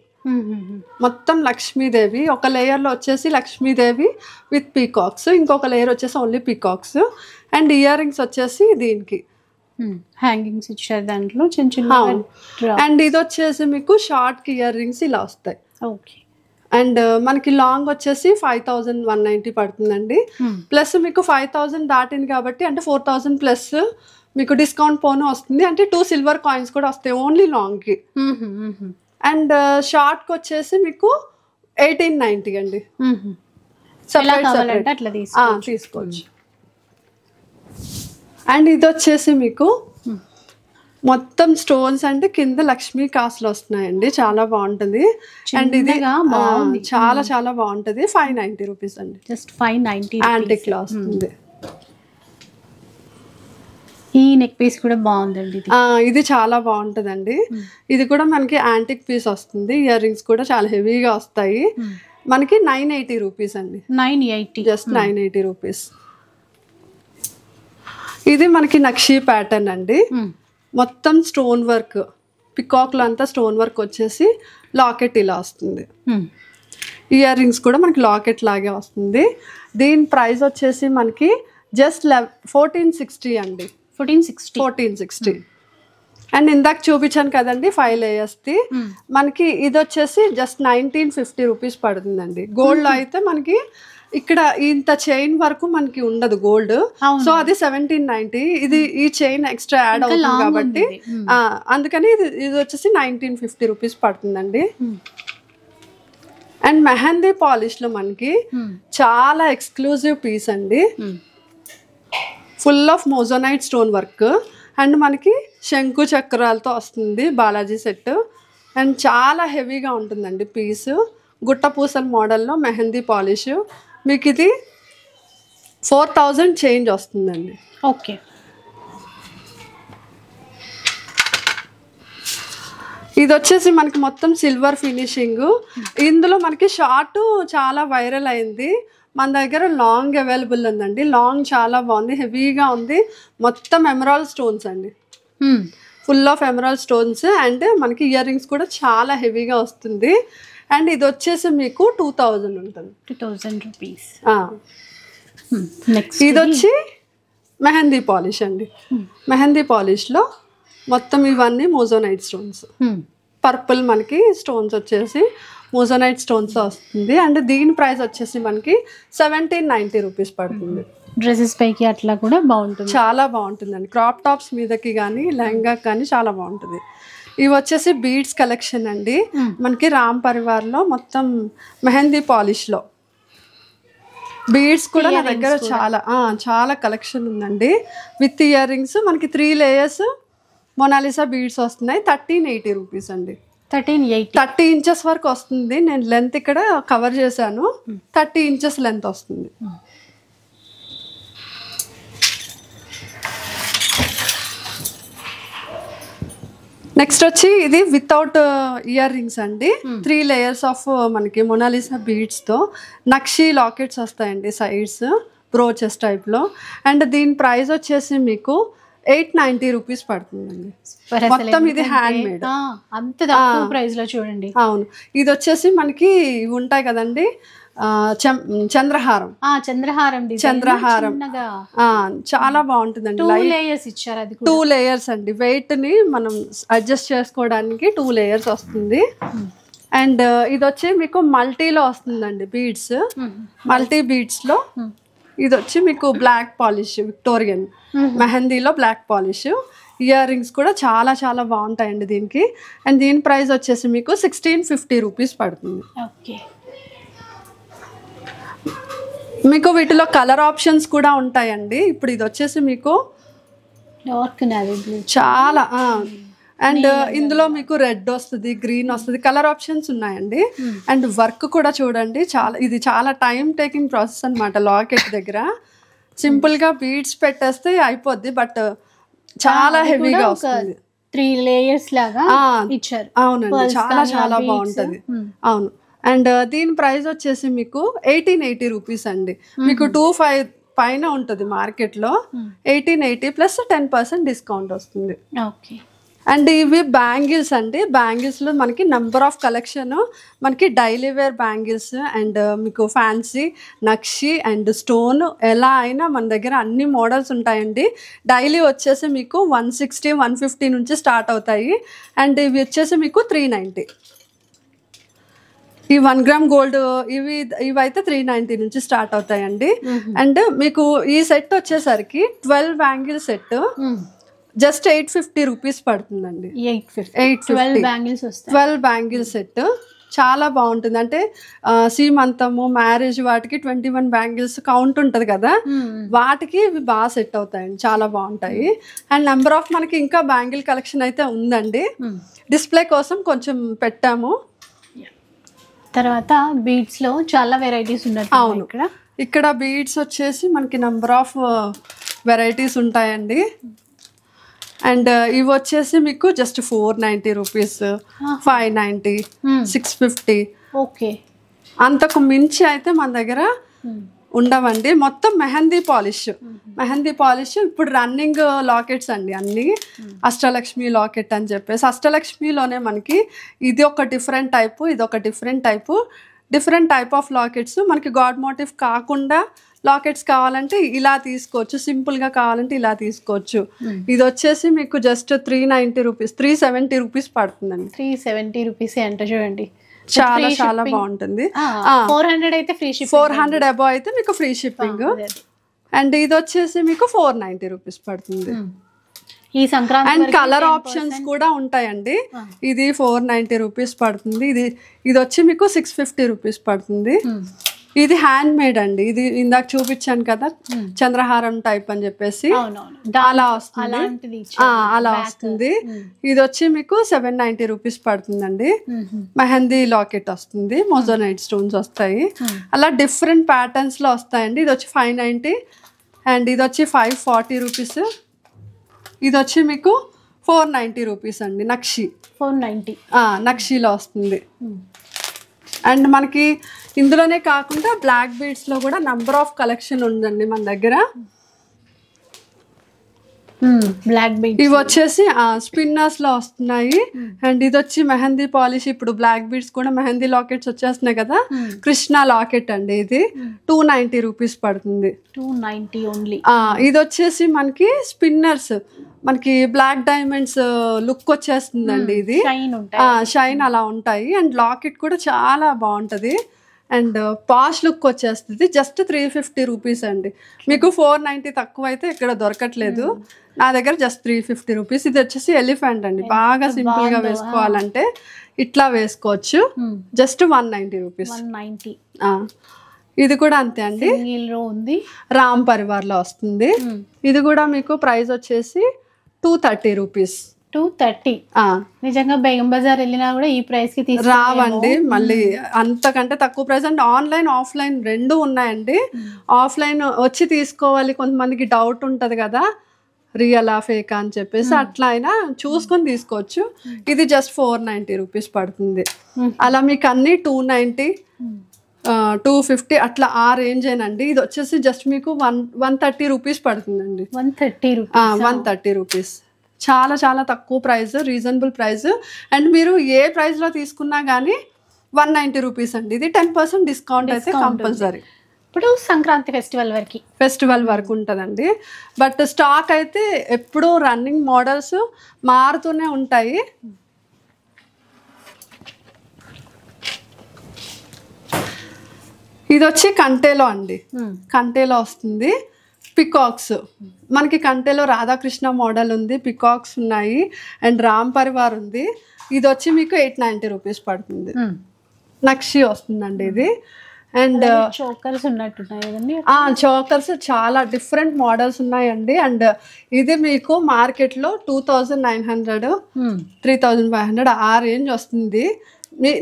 మొత్తం లక్ష్మీదేవి. ఒక లేయర్ లో వచ్చేసి లక్ష్మీదేవి విత్ పీకాక్స్, ఇంకొక లేయర్ వచ్చేసి only peacocks. And ear rings వచ్చేసి దీనికి హ్యాంగింగ్స్ ఇచ్చారు, దాంట్లో చిన్న చిన్న. అండ్ ఇది వచ్చేసి మీకు షార్ట్ కి ఇయర్ రింగ్స్ ఇలా వస్తాయి. ఓకే. అండ్ మనకి లాంగ్ వచ్చేసి 5190 పడుతుందండి. ప్లస్ మీకు 5000 దాటింది కాబట్టి అంటే 4000 ప్లస్ మీకు డిస్కౌంట్ పోను వస్తుంది. అంటే 2 సిల్వర్ కాయిన్స్ కూడా వస్తాయి ఓన్లీ లాంగ్ కి. అండ్ షార్ట్ కి వచ్చేసి మీకు 1890 అండి. తీసుకోవచ్చు. అండ్ ఇది వచ్చేసి మీకు మొత్తం స్టోన్స్ అంటే కింద లక్ష్మీ కాసులు వస్తున్నాయండి, చాలా బాగుంటుంది. అండ్ ఇది చాలా చాలా బాగుంటుంది. 590 రూపీస్ అండి. జస్ట్ 590 యాంటిక్ లో వస్తుంది. ఈ నెక్ పీస్ కూడా బాగుందండి. ఇది చాలా బాగుంటుందండి. ఇది కూడా మనకి యాంటిక్ పీస్ వస్తుంది. ఇయర్ రింగ్స్ కూడా చాలా హెవీగా వస్తాయి. మనకి 980 రూపీస్ అండి. 980, జస్ట్ 980 రూపీస్. ఇది మనకి నక్షీ ప్యాటర్న్ అండి. మొత్తం స్టోన్ వర్క్, పికాక్ లో అంతా స్టోన్ వర్క్ వచ్చేసి లాకెట్ ఇలా వస్తుంది. ఇయర్ రింగ్స్ కూడా మనకి లాకెట్ లాగే వస్తుంది. దీని ప్రైస్ వచ్చేసి మనకి జస్ట్ 1460 అండి. 1460. అండ్ ఇందాక చూపించాను కదండి 5 లేయర్స్ది, మనకి ఇది వచ్చేసి జస్ట్ 1950 రూపీస్ పడుతుందండి. గోల్డ్ అయితే మనకి ఇక్కడ ఇంత చైన్ వరకు మనకి ఉండదు గోల్డ్, సో అది 1790. ఇది ఈ చైన్ ఎక్స్ట్రా యాడ్ అవుతుంది కాబట్టి అందుకని ఇది వచ్చేసి 1950 రూపీస్ పడుతుందండి. అండ్ మెహందీ పాలిష్ లో మనకి చాలా ఎక్స్క్లూజివ్ పీస్ అండి. Full of మోజోనైట్ stone work. And మనకి శంకు చక్రాలతో వస్తుంది బాలాజీ సెట్. అండ్ చాలా హెవీగా ఉంటుందండి పీస్. గుట్ట పూసల మోడల్లో మెహందీ పాలిష్. మీకు ఇది 4000 చేంజ్ వస్తుందండి. ఓకే. ఇది వచ్చేసి మనకి మొత్తం సిల్వర్ ఫినిషింగ్. ఇందులో మనకి షార్ట్ చాలా వైరల్ అయింది. మన దగ్గర లాంగ్ అవైలబుల్ ఉందండి. లాంగ్ చాలా బాగుంది, హెవీగా ఉంది. మొత్తం ఎమరాల్డ్ స్టోన్స్ అండి, full of emerald stones. And మనకి ఇయర్ రింగ్స్ కూడా చాలా హెవీగా వస్తుంది. అండ్ ఇది వచ్చేసి మీకు 2000 ఉంటుంది. 2000 రూపీస్. ఇది వచ్చి మెహందీ పాలిష్ అండి. మెహందీ పాలిష్లో మొత్తం ఇవన్నీ మోజోనైట్ స్టోన్స్. పర్పుల్ మనకి స్టోన్స్ వచ్చేసి మోజోనైట్ స్టోన్స్ వస్తుంది. అండ్ దీని ప్రైస్ వచ్చేసి మనకి 1790 రూపీస్ పడుతుంది. డ్రెస్సెస్ పైకి అట్లా కూడా బాగుంటుంది, చాలా బాగుంటుందండి. క్రాప్ టాప్స్ మీదకి కానీ లెహంగా కానీ చాలా బాగుంటుంది. ఇవి వచ్చేసి బీడ్స్ కలెక్షన్ అండి. మనకి రామ్ పరివార్లో మొత్తం మెహందీ పాలిష్లో బీడ్స్ కూడా నా దగ్గర చాలా కలెక్షన్ ఉందండి. విత్ ఇయర్ రింగ్స్ మనకి 3 లేయర్స్ మొనాలిసా బీడ్స్ వస్తున్నాయి. 1380 రూపీస్ అండి. 30 ఇంచెస్ వరకు వస్తుంది. నేను లెంత్ ఇక్కడ కవర్ చేశాను. 30 ఇంచెస్ లెంత్ వస్తుంది. నెక్స్ట్ వచ్చి ఇది వితౌట్ ఇయర్ రింగ్స్ అండి. 3 లేయర్స్ ఆఫ్ మనకి మొనాలిసా బీడ్స్తో నక్షి లాకెట్స్ వస్తాయండి సైడ్స్ బ్రోచెస్ టైప్లో. అండ్ దీని ప్రైస్ వచ్చేసి మీకు 890 రూపీస్ పడుతుందండి. మొత్తం ఇది హ్యాండ్ మేడ్. అంత తక్కువ ప్రైస్ లో చూడండి. అవును, ఇది వచ్చేసి మనకి ఇవి ఉంటాయి కదండి చంద్రహారం చాలా బాగుంటుందండి. 2 లేయర్స్ అండి. వెయిట్ ని మనం అడ్జస్ట్ చేసుకోవడానికి 2 లేయర్స్ వస్తుంది. అండ్ ఇది వచ్చి మీకు మల్టీలో వస్తుందండి బీడ్స్. మల్టీ బీడ్స్ లో ఇది వచ్చి మీకు బ్లాక్ పాలిష్ విక్టోరియన్ మెహందీలో బ్లాక్ పాలిష్. ఇయర్ రింగ్స్ కూడా చాలా చాలా బాగుంటాయండి దీనికి. అండ్ దీని ప్రైస్ వచ్చేసి మీకు 1650 రూపీస్ పడుతుంది. మీకు వీటిలో కలర్ ఆప్షన్స్ కూడా ఉంటాయండి. ఇప్పుడు ఇది వచ్చేసి మీకు చాలా అండ్ ఇందులో మీకు రెడ్ వస్తుంది, గ్రీన్ వస్తుంది, కలర్ ఆప్షన్స్ ఉన్నాయండి. అండ్ వర్క్ కూడా చూడండి ఇది చాలా టైం టేకింగ్ ప్రాసెస్ అనమాట. లాకెట్ దగ్గర సింపుల్ గా బీడ్స్ పెట్టేస్తే అయిపోద్ది, బట్ చాలా హెవీగా వస్తుంది. 3 లేయర్స్ లాగా ఇచ్చారు. అవునండి, చాలా చాలా బాగుంటది. అవును. అండ్ దీని ప్రైస్ వచ్చేసి మీకు 1880 రూపీస్ అండి. మీకు 25 పైన ఉంటుంది మార్కెట్లో. 1880 ప్లస్ 10% డిస్కౌంట్ వస్తుంది. అండ్ ఇవి బ్యాంగిల్స్ అండి. బ్యాంగిల్స్లో మనకి నెంబర్ ఆఫ్ కలెక్షన్, మనకి డైలీ వేర్ బ్యాంగిల్స్ అండ్ మీకు ఫ్యాన్సీ నక్షి అండ్ స్టోన్ ఎలా అయినా మన దగ్గర అన్ని మోడల్స్ ఉంటాయండి. డైలీ వచ్చేసి మీకు 160, 150 నుంచి స్టార్ట్ అవుతాయి. అండ్ ఇవి వచ్చేసి మీకు 390. ఈ 1 గ్రామ్ గోల్డ్ ఇవైతే 390 నుంచి స్టార్ట్ అవుతాయండి. అండ్ మీకు ఈ సెట్ వచ్చేసరికి 12 బ్యాంగిల్ సెట్ జస్ట్ 850 రూపీస్ పడుతుందండి. 12 బ్యాంగిల్ సెట్ చాలా బాగుంటుంది. అంటే సీమంతము మ్యారేజ్ వాటికి 21 బ్యాంగిల్స్ కౌంట్ ఉంటుంది కదా, వాటికి ఇవి బాగా సెట్ అవుతాయండి, చాలా బాగుంటాయి. అండ్ నెంబర్ ఆఫ్ మనకి ఇంకా బ్యాంగిల్ కలెక్షన్ అయితే ఉందండి. డిస్ప్లే కోసం కొంచెం పెట్టాము. తర్వాత బీడ్స్ లో చాలా వెరైటీస్ ఉన్నాయి. అవును, ఇక్కడ బీడ్స్ వచ్చేసి మనకి నెంబర్ ఆఫ్ వెరైటీస్ ఉంటాయండి. అండ్ ఇవి వచ్చేసి మీకు జస్ట్ 490 రూపీస్, 590, 650. ఓకే, అంతకు మించి అయితే మన దగ్గర ఉండవండి. మొత్తం మెహందీ పాలిష్ ఇప్పుడు రన్నింగ్ లాకెట్స్ అండి అన్ని. అష్టలక్ష్మి లాకెట్ అని చెప్పేసి అష్టలక్ష్మిలోనే మనకి ఇది ఒక డిఫరెంట్ టైపు, ఇది ఒక డిఫరెంట్ టైప్ ఆఫ్ లాకెట్స్. మనకి గాడ్ మోటివ్ కాకుండా లాకెట్స్ కావాలంటే ఇలా తీసుకోవచ్చు, సింపుల్ గా కావాలంటే ఇలా తీసుకోవచ్చు. ఇది వచ్చేసి మీకు జస్ట్ 390 రూపీస్, 370 రూపీస్ పడుతుందండి. 370 రూపీస్ అంటే చూడండి, చాలా చాలా బాగుంటుంది. 400 అయితే ఫ్రీ షిప్పింగ్, 400 అబౌవ్ అయితే మీకు ఫ్రీ షిప్పింగ్. అండ్ ఇది వచ్చేసి మీకు 490 రూపీస్ పడుతుంది. ఈ సంక్రాంతి అండ్ కలర్ ఆప్షన్స్ కూడా ఉంటాయండి. ఇది 490 రూపీస్ పడుతుంది. ఇది వచ్చి మీకు 650 రూపీస్ పడుతుంది. ఇది హ్యాండ్ మేడ్ అండి. ఇది ఇందాక చూపించాను కదా చంద్రహారం టైప్ అని చెప్పేసి, అలా వస్తుంది. ఇది వచ్చి మీకు 790 రూపీస్ పడుతుందండి. మెహందీ లాకెట్ వస్తుంది, మోజోనైట్ స్టోన్స్ వస్తాయి, అలా డిఫరెంట్ ప్యాటర్న్స్ లో వస్తాయండి. ఇది వచ్చి 590 అండ్ ఇది వచ్చి 540 రూపీస్. ఇది వచ్చి మీకు 490 రూపీస్ అండి. నక్షి 490 నక్షిలో వస్తుంది. అండ్ మనకి ఇందులోనే కాకుండా బ్లాక్ బీడ్స్ లో కూడా నంబర్ ఆఫ్ కలెక్షన్ ఉందండి మన దగ్గర. బ్లాక్ బీడ్స్ ఇవి వచ్చేసి స్పిన్నర్స్ లో వస్తున్నాయి. అండ్ ఇది వచ్చి మెహందీ పాలిష్. ఇప్పుడు బ్లాక్ బీడ్స్ కూడా మెహందీ లాకెట్స్ వచ్చేస్తున్నాయి కదా, కృష్ణ లాకెట్ అండి. ఇది 290 రూపీస్ పడుతుంది. 290 ఓన్లీ. ఇది వచ్చేసి మనకి స్పిన్నర్స్ మనకి బ్లాక్ డైమండ్స్ లుక్ వచ్చేస్తుందండి. ఇది షైన్ అలా ఉంటాయి. అండ్ లాకెట్ కూడా చాలా బాగుంటది అండ్ పాష్ లుక్ వచ్చేస్తుంది. జస్ట్ 350 రూపీస్ అండి. మీకు 490 తక్కువ అయితే ఇక్కడ దొరకట్లేదు. నా దగ్గర జస్ట్ 350 రూపీస్. ఇది వచ్చేసి ఎలిఫెంట్ అండి. బాగా సింపుల్ గా వేసుకోవాలంటే ఇట్లా వేసుకోవచ్చు. Just 190 rupees. ఇది కూడా అంతే అండి. రామ్ పరివార్ లో వస్తుంది. ఇది కూడా మీకు ప్రైస్ వచ్చేసి 230 రూపీస్. 230. నిజంగా బేగం బజార్ వెళ్ళినా కూడా ఈ ప్రైస్ కి రావండి. మళ్ళీ అంతకంటే తక్కువ ప్రైస్. అండ్ ఆన్లైన్ ఆఫ్లైన్ రెండు ఉన్నాయండి. ఆఫ్లైన్ వచ్చి తీసుకోవాలి. కొంతమందికి డౌట్ ఉంటది కదా రియలా ఫేకా అని చెప్పేసి, అట్లా అయినా చూసుకొని తీసుకోవచ్చు. ఇది జస్ట్ 490 రూపీస్ పడుతుంది. అలా మీకు అన్ని 290, 250 అట్లా ఆ రేంజ్ ఏనండి. ఇది వచ్చేసి జస్ట్ మీకు 130 రూపీస్ పడుతుందండి. 130 రూపీస్. చాలా చాలా తక్కువ ప్రైస్, రీజనబుల్ ప్రైస్. అండ్ మీరు ఏ ప్రైస్ లో తీసుకున్నా కానీ 190 రూపీస్ అండి. ఇది 10% డిస్కౌంట్ అయితే కంపల్సరీ. ఇప్పుడు సంక్రాంతి ఫెస్టివల్ వరకు ఉంటుందండి. బట్ స్టాక్ అయితే ఎప్పుడు రన్నింగ్ మోడల్స్ మారుతూనే ఉంటాయి. ఇది వచ్చి కంటేలో అండి. కంటేలో వస్తుంది. పికాక్స్ మనకి కంటేలో రాధాకృష్ణ మోడల్ ఉంది, పికాక్స్ ఉన్నాయి అండ్ రామ్ పరివార్ ఉంది. ఇది వచ్చి మీకు 890 రూపీస్ పడుతుంది. నక్షి వస్తుందండి ఇది. అండ్ చోకర్స్ ఉన్నట్టున్నాయి. చోకర్స్ చాలా డిఫరెంట్ మోడల్స్ ఉన్నాయండి. అండ్ ఇది మీకు మార్కెట్లో 2900, 3500 ఆ రేంజ్ వస్తుంది.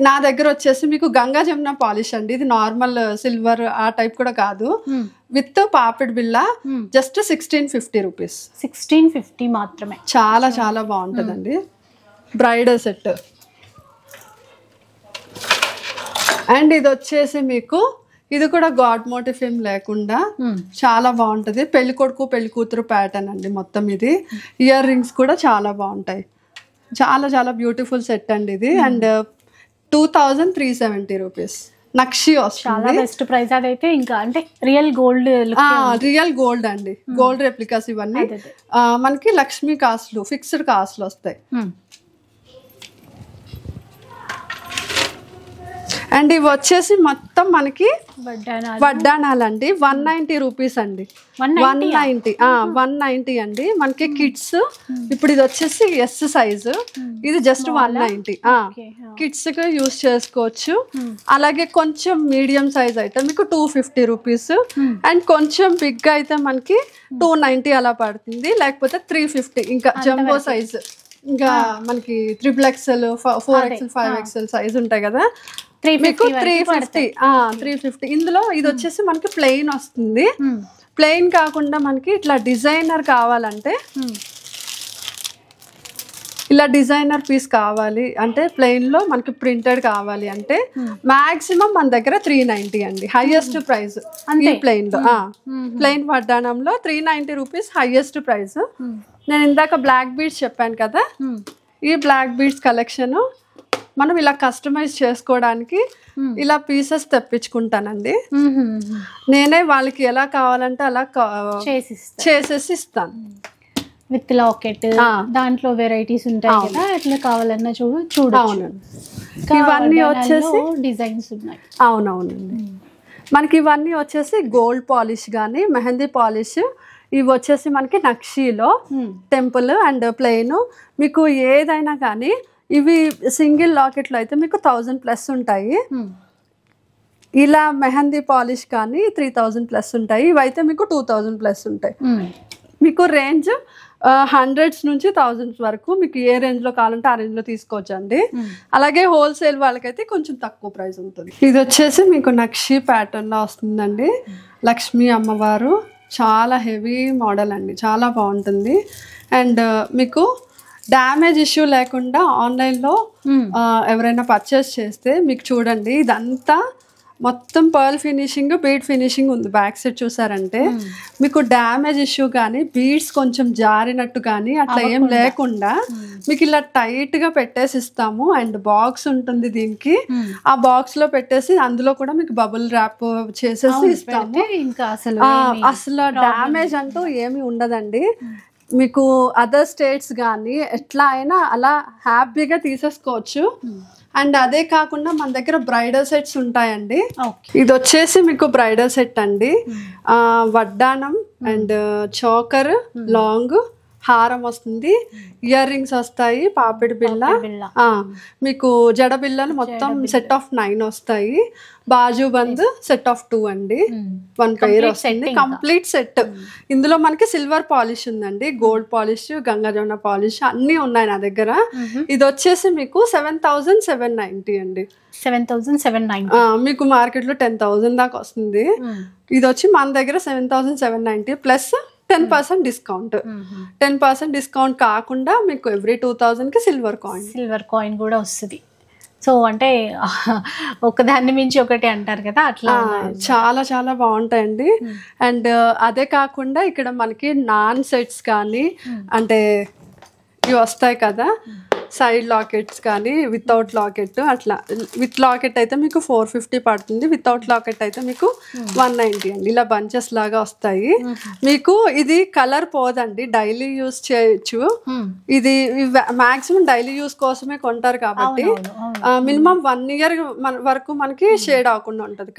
నా దగ్గర వచ్చేసి మీకు గంగా జమున పాలిష్ అండి. ఇది నార్మల్ సిల్వర్ ఆ టైప్ కూడా కాదు. With పాపిడ్ Billa just 1650 rupees. 1650 మాత్రమే. చాలా చాలా బాగుంటుందండి. Bridal set. అండ్ ఇది వచ్చేసి మీకు ఇది కూడా గాడ్ మోటిఫ్ ఏం లేకుండా చాలా బాగుంటది. పెళ్లి కొడుకు పెళ్లి కూతురు ప్యాటర్న్ అండి మొత్తం. ఇది ఇయర్ రింగ్స్ కూడా చాలా బాగుంటాయి. చాలా చాలా బ్యూటిఫుల్ సెట్ అండి ఇది. And 2370 rupees. నక్షి వస్తుంది. Best price. అదైతే ఇంకా అంటే రియల్ గోల్డ్ అండి. గోల్డ్ రెప్లికాస్ ఇవన్నీ మనకి లక్ష్మీ కాస్ట్లు, ఫిక్స్డ్ కాస్ట్లు వస్తాయి. అండ్ ఇవి వచ్చేసి మొత్తం మనకి వడ్డానాలండి. 190 రూపీస్ అండి. 190 అండి. మనకి కిడ్స్ ఇప్పుడు ఇది వచ్చేసి ఎస్ సైజు. ఇది జస్ట్ 190. కిడ్స్ కి యూస్ చేసుకోవచ్చు. అలాగే కొంచెం మీడియం సైజ్ అయితే మీకు 250 రూపీస్. అండ్ కొంచెం బిగ్ అయితే మనకి 290 అలా పడుతుంది. లేకపోతే 350. ఇంకా జంబో సైజ్, ఇంకా మనకి 3XL, 4XL, 5XL సైజ్ ఉంటాయి కదా, మీకు 350. ఇందులో ఇది వచ్చేసి మనకి ప్లెయిన్ వస్తుంది. ప్లెయిన్ కాకుండా మనకి ఇట్లా డిజైనర్ కావాలంటే, ఇలా డిజైనర్ పీస్ కావాలి అంటే, ప్లెయిన్ లో మనకి ప్రింటెడ్ కావాలి అంటే మాక్సిమం మన దగ్గర 390 అండి. హైయెస్ట్ ప్రైస్ ఈ ప్లెయిన్ లో. ప్లెయిన్ వడ్డానంలో 390 రూపీస్ హైయెస్ట్ ప్రైస్. నేను ఇందాక బ్లాక్ బీడ్స్ చెప్పాను కదా, ఈ బ్లాక్ బీడ్స్ కలెక్షన్ మనం ఇలా కస్టమైజ్ చేసుకోవడానికి ఇలా పీసెస్ తెప్పించుకుంటానండి. నేనే వాళ్ళకి ఎలా కావాలంటే అలా చేసేసి ఇస్తాను. విత్ లాకెట్, దాంట్లో వెరైటీస్ ఉంటాయి కదా, ఎట్లా కావాలన్నా చూడొచ్చు. ఇవన్నీ వచ్చేసి డిజైన్స్ ఉన్నాయి. అవునవునండి. మనకి ఇవన్నీ వచ్చేసి గోల్డ్ పాలిష్ కానీ మెహందీ పాలిష్. ఇవి వచ్చేసి మనకి నక్షీలో టెంపుల్ అండ్ ప్లెయిన్. మీకు ఏదైనా కానీ ఇవి సింగిల్ లాకెట్లో అయితే మీకు 1000+ ఉంటాయి. ఇలా మెహందీ పాలిష్ కానీ 3000+ ఉంటాయి. ఇవైతే మీకు 2000+ ఉంటాయి. మీకు రేంజ్ 100s నుంచి 1000s వరకు మీకు ఏ రేంజ్ లో కావాలంటే ఆ రేంజ్ లో తీసుకోవచ్చు అండి. అలాగే హోల్సేల్ వాళ్ళకైతే కొంచెం తక్కువ ప్రైస్ ఉంటుంది. ఇది వచ్చేసి మీకు నక్షి ప్యాటర్న్ లో వస్తుందండి. లక్ష్మీ అమ్మవారు చాలా హెవీ మోడల్ అండి. చాలా బాగుంటుంది. అండ్ మీకు డ్యామేజ్ ఇష్యూ లేకుండా ఆన్లైన్లో ఎవరైనా పర్చేస్ చేస్తే మీకు చూడండి, ఇదంతా మొత్తం పర్ల్ ఫినిషింగ్, బీడ్ ఫినిషింగ్ ఉంది. బ్యాక్ సైడ్ చూసారంటే మీకు డ్యామేజ్ ఇష్యూ కానీ, బీడ్స్ కొంచెం జారినట్టు కానీ అట్లా ఏం లేకుండా మీకు ఇలా టైట్ గా పెట్టేసి ఇస్తాము. అండ్ బాక్స్ ఉంటుంది దీనికి. ఆ బాక్స్ లో పెట్టేసి అందులో కూడా మీకు బబుల్ ర్యాప్ చేసేసి ఇస్తాము. ఇంకా అసలు డ్యామేజ్ అంటూ ఏమి ఉండదండి. మీకు అదర్ స్టేట్స్ కానీ ఎట్లా అయినా అలా హ్యాపీగా తీసేసుకోవచ్చు. అండ్ అదే కాకుండా మన దగ్గర బ్రైడల్ సెట్స్ ఉంటాయండి. ఇది వచ్చేసి మీకు బ్రైడల్ సెట్ అండి. వడ్డానం అండ్ చోకర్, లాంగ్ హారం వస్తుంది, ఇయర్ రింగ్స్ వస్తాయి, పాపిడి బిళ్ళ, మీకు జడ బిళ్ళలు మొత్తం సెట్ ఆఫ్ 9 వస్తాయి, బాజు బంద్ సెట్ ఆఫ్ 2 అండి, 1 పెయిర్ వస్తుంది, కంప్లీట్ సెట్. ఇందులో మనకి సిల్వర్ పాలిష్ ఉందండి, gold polish, Ganga Jamuna polish అన్నీ ఉన్నాయి నా దగ్గర. ఇది వచ్చేసి మీకు 7,790 అండి. 7,790 మీకు మార్కెట్ లో 10,000 దాకా వస్తుంది. ఇది వచ్చి మన దగ్గర 7,790 ప్లస్ 10% డిస్కౌంట్. 10% డిస్కౌంట్ కాకుండా మీకు ఎవ్రీ 2,000 కి సిల్వర్ కాయిన్ కూడా వస్తుంది. సో అంటే ఒకదాన్ని మించి ఒకటి అంటారు కదా, అట్లా చాలా చాలా బాగుంటాయండి. అండ్ అదే కాకుండా ఇక్కడ మనకి నాన్ సెట్స్ కానీ అంటే ఇవి వస్తాయి కదా, సైడ్ లాకెట్స్ కానీ వితౌట్ లాకెట్, అట్లా విత్ లాకెట్ అయితే మీకు 450 పడుతుంది, వితౌట్ లాకెట్ అయితే మీకు 190 అండి. ఇలా బంచెస్ లాగా వస్తాయి. మీకు ఇది కలర్ పోదండి, డైలీ యూస్ చేయొచ్చు. ఇది మాక్సిమం డైలీ యూస్ కోసమే కొంటారు కాబట్టి మినిమం 1 ఇయర్ వరకు మనకి షేడ్ అవ్వకుండా ఉంటది.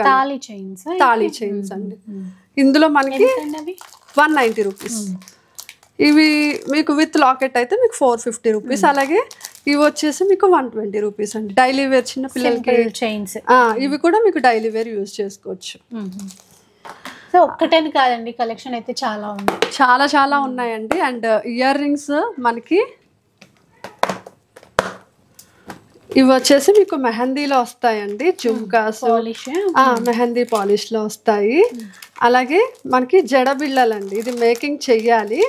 తాళీ చైన్స్ అండి. ఇందులో మనకి 190 రూపీస్. ఇవి మీకు విత్ లాకెట్ అయితే మీకు 450 రూపీస్. అలాగే ఇవి వచ్చేసి మీకు 120 రూపీస్ అండి. డైలీ వేర్ చిన్న పిల్లలకి చైన్స్, ఇవి కూడా మీకు డైలీ వేర్ యూజ్ చేసుకోవచ్చు. సో ఒక్కటేని కాదండి, కలెక్షన్ అయితే చాలా ఉంది, చాలా చాలా ఉన్నాయండి. అండ్ ఇయర్ రింగ్స్ మనకి ఇవి వచ్చేసి మీకు మెహందీలో వస్తాయండి, జుమ్కాస్ మెహందీ పాలిష్ లో వస్తాయి. అలాగే మనకి జడ బిళ్ళలండి, ఇది మేకింగ్ చెయ్యాలి.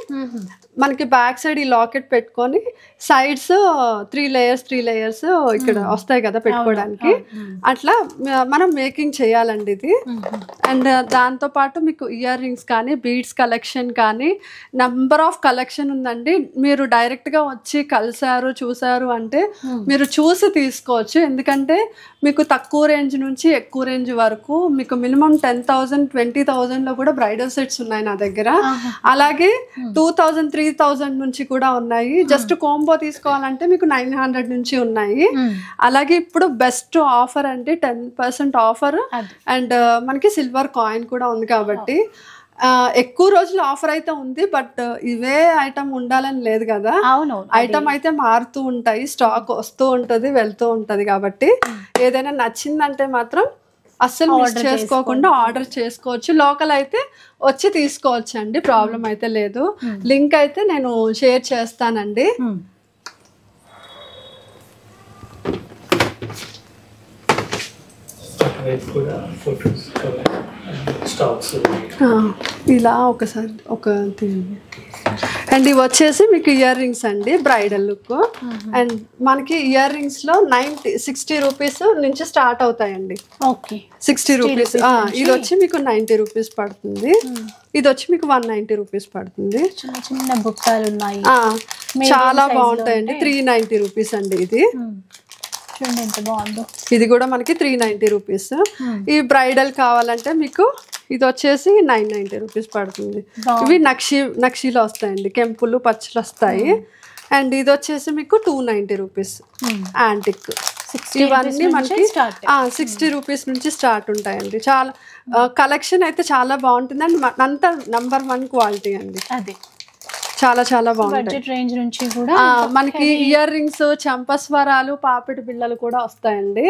మనకి బ్యాక్ సైడ్ ఈ లాకెట్ పెట్టుకొని సైడ్స్ 3 లేయర్స్ ఇక్కడ వస్తాయి కదా పెట్టుకోవడానికి, అట్లా మనం మేకింగ్ చేయాలండి ఇది. అండ్ దాంతో పాటు మీకు ఇయర్ రింగ్స్ కానీ బీడ్స్ కలెక్షన్ కానీ నంబర్ ఆఫ్ కలెక్షన్ ఉందండి. మీరు డైరెక్ట్ గా వచ్చి కలిసారు చూసారు అంటే మీరు చూసి తీసుకోవచ్చు. ఎందుకంటే మీకు తక్కువ రేంజ్ నుంచి ఎక్కువ రేంజ్ వరకు మీకు మినిమం 10,000 20,000 లో కూడా బ్రైడల్ సెట్స్ ఉన్నాయి నా దగ్గర. అలాగే 2,000 3,000 నుంచి కూడా ఉన్నాయి. జస్ట్ కాంబో తీసుకోవాలంటే మీకు 900 నుంచి ఉన్నాయి. అలాగే ఇప్పుడు బెస్ట్ ఆఫర్ అంటే 10% ఆఫర్ అండ్ మనకి సిల్వర్ కాయిన్ కూడా ఉంది కాబట్టి ఎక్కువ రోజులు ఆఫర్ అయితే ఉంది. బట్ ఇవే ఐటమ్ ఉండాలని లేదు కదా, ఐటమ్ అయితే మారుతూ ఉంటాయి, స్టాక్ వస్తూ ఉంటది వెళ్తూ ఉంటది. కాబట్టి ఏదైనా నచ్చిందంటే మాత్రం అస్సలు మిస్ చేసుకోకుండా ఆర్డర్ చేసుకోవచ్చు. లోకల్ అయితే వచ్చి తీసుకోవచ్చు అండి, ప్రాబ్లం అయితే లేదు. లింక్ అయితే నేను షేర్ చేస్తానండి. ఇలా ఒకసారి ఒక అండ్ ఇవి వచ్చేసి మీకు ఇయర్ రింగ్స్ అండి, బ్రైడల్ లుక్. అండ్ మనకి ఇయర్ రింగ్స్ లో 60 రూపీస్ నుంచి స్టార్ట్ అవుతాయండి. 60 రూపీస్. ఇది వచ్చి మీకు 90 రూపీస్ పడుతుంది. ఇది వచ్చి మీకు 190 రూపీస్ పడుతుంది. చిన్న బుట్టాలు ఉన్నాయి, చాలా బాగుంటాయండి. 390 రూపీస్ అండి ఇది. ఎంత బాగుందో. ఇది కూడా మనకి 390 రూపీస్. ఈ బ్రైడల్ కావాలంటే మీకు ఇది వచ్చేసి 990 రూపీస్ పడుతుంది. ఇవి నక్షీలో వస్తాయండి, కెంపులు పచ్చలు వస్తాయి. అండ్ ఇది వచ్చేసి మీకు 290 రూపీస్ యాంటిక్. ఇవన్నీ మనకి 60 రూపీస్ నుంచి స్టార్ట్ ఉంటాయండి. చాలా కలెక్షన్ అయితే చాలా బాగుంటుంది అండి. అంతా #1 క్వాలిటీ అండి. చాలా చాలా బాగుంటాయి. రేంజ్ నుంచి కూడా మనకి ఇయర్ రింగ్స్, చంపస్వరాలు, పాపిడి బిళ్ళలు కూడా వస్తాయండి.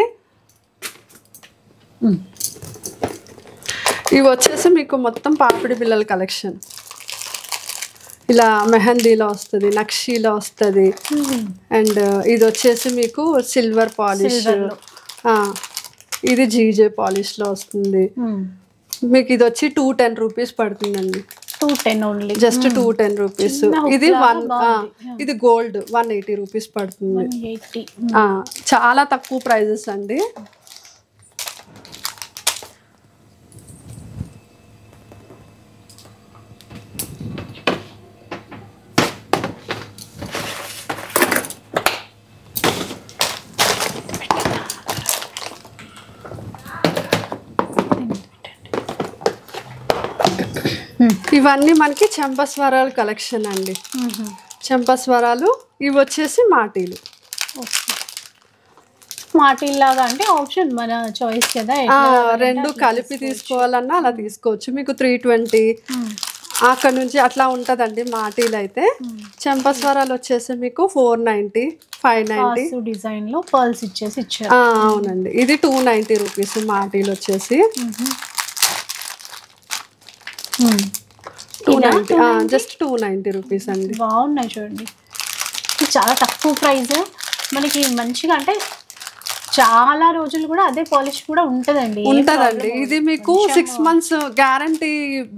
ఇవి వచ్చేసి మీకు మొత్తం పాపిడి బిళ్ళల కలెక్షన్. ఇలా మెహందీలో వస్తుంది, నక్షీలో వస్తుంది. అండ్ ఇది వచ్చేసి మీకు సిల్వర్ పాలిష్, ఇది జీజే పాలిష్ లో వస్తుంది. మీకు ఇది వచ్చి 210 రూపీస్ పడుతుందండి. 210 ఓన్లీ, జస్ట్ 210 రూపీస్. ఇది ఇది గోల్డ్ 180 రూపీస్ పడుతుంది. చాలా తక్కువ ప్రైజెస్ అండి. ఇవన్నీ మనకి చెంపస్వరాలు కలెక్షన్ అండి. చెంపస్వరాలు ఇవి వచ్చేసి మాటీలు. మాటీల్లాగా అంటే ఆప్షన్ మన చాయిస్ కదా, రెండు కలిపి తీసుకోవాలన్నా అలా తీసుకోవచ్చు. మీకు 320 అక్కడ నుంచి అట్లా ఉంటదండి మాటీలు అయితే. చెంపస్వరాలు వచ్చేసి మీకు 490, 590 డిజైన్ లో పర్ల్స్ ఇచ్చేసి ఇచ్చారు. అవునండి, ఇది 290 రూపీస్ మాటీలు వచ్చేసి. 290 జస్ట్ 290 రూపీస్ అండి. బాగున్నాయి చూడండి, చాలా తక్కువ ప్రైస్ మనకి. మంచిగా అంటే చాలా రోజులు కూడా అదే పాలిష్ కూడా ఉంటదండి. ఇది మీకు 6 months గ్యారంటీ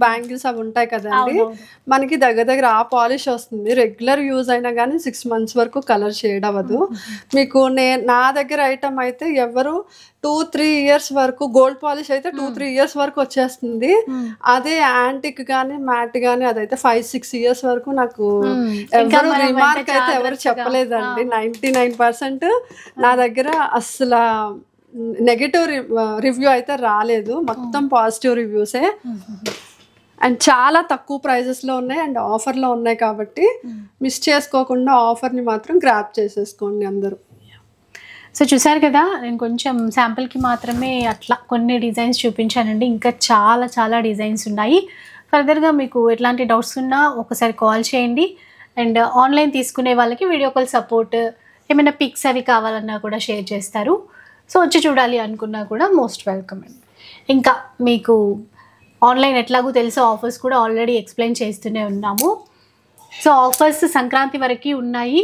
బ్యాంగిల్స్ అవి ఉంటాయి కదండి, మనకి దగ్గర ఆ పాలిష్ వస్తుంది. రెగ్యులర్ యూజ్ అయినా కానీ 6 months వరకు కలర్ షేడ్ అవ్వదు. మీకు నా దగ్గర ఐటమ్ అయితే ఎవరు 2-3 years వరకు, గోల్డ్ పాలిష్ అయితే 2-3 years వరకు వచ్చేస్తుంది. అదే యాంటిక్ గానీ మ్యాట్ గానీ అదైతే 5-6 years వరకు నాకు ఎవరు రిమార్క్ అయితే ఎవరు చెప్పలేదండి. 99% నా దగ్గర అసలు నెగటివ్ రివ్యూ అయితే రాలేదు, మొత్తం పాజిటివ్ రివ్యూసే. అండ్ చాలా తక్కువ ప్రైజెస్లో ఉన్నాయి అండ్ ఆఫర్లో ఉన్నాయి కాబట్టి మిస్ చేసుకోకుండా ఆఫర్ని మాత్రం గ్రాప్ చేసేసుకోండి అందరూ. సో చూసారు కదా, నేను కొంచెం శాంపుల్కి మాత్రమే అట్లా కొన్ని డిజైన్స్ చూపించానండి. ఇంకా చాలా చాలా డిజైన్స్ ఉన్నాయి. ఫర్దర్గా మీకు ఎట్లాంటి డౌట్స్ ఉన్నా ఒకసారి కాల్ చేయండి. అండ్ ఆన్లైన్ తీసుకునే వాళ్ళకి వీడియో కాల్ సపోర్ట్, ఏమైనా పిక్స్ అవి కావాలన్నా కూడా షేర్ చేస్తారు. సో వచ్చి చూడాలి అనుకున్నా కూడా మోస్ట్ వెల్కమ్ అండి. ఇంకా మీకు ఆన్లైన్ ఎట్లాగో తెలుసో ఆఫర్స్ కూడా ఆల్రెడీ ఎక్స్ప్లెయిన్ చేస్తూనే ఉన్నాము. సో ఆఫర్స్ సంక్రాంతి వరకు ఉన్నాయి.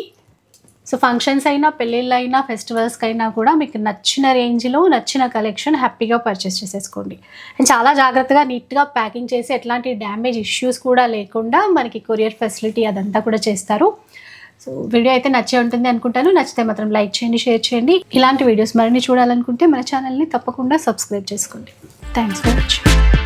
సో ఫంక్షన్స్ అయినా, పెళ్ళిళ్ళు అయినా, ఫెస్టివల్స్కి అయినా కూడా మీకు నచ్చిన రేంజ్లో నచ్చిన కలెక్షన్ హ్యాపీగా పర్చేస్ చేసేసుకోండి. అండ్ చాలా జాగ్రత్తగా నీట్గా ప్యాకింగ్ చేసి ఎట్లాంటి డ్యామేజ్ ఇష్యూస్ కూడా లేకుండా మనకి కొరియర్ ఫెసిలిటీ అదంతా కూడా చేస్తారు. సో వీడియో అయితే నచ్చే ఉంటుంది అనుకుంటాను. నచ్చితే మాత్రం లైక్ చేయండి, షేర్ చేయండి. ఇలాంటి వీడియోస్ మరిన్ని చూడాలనుకుంటే మన ఛానల్ని తప్పకుండా సబ్స్క్రైబ్ చేసుకోండి. Thanks for watching.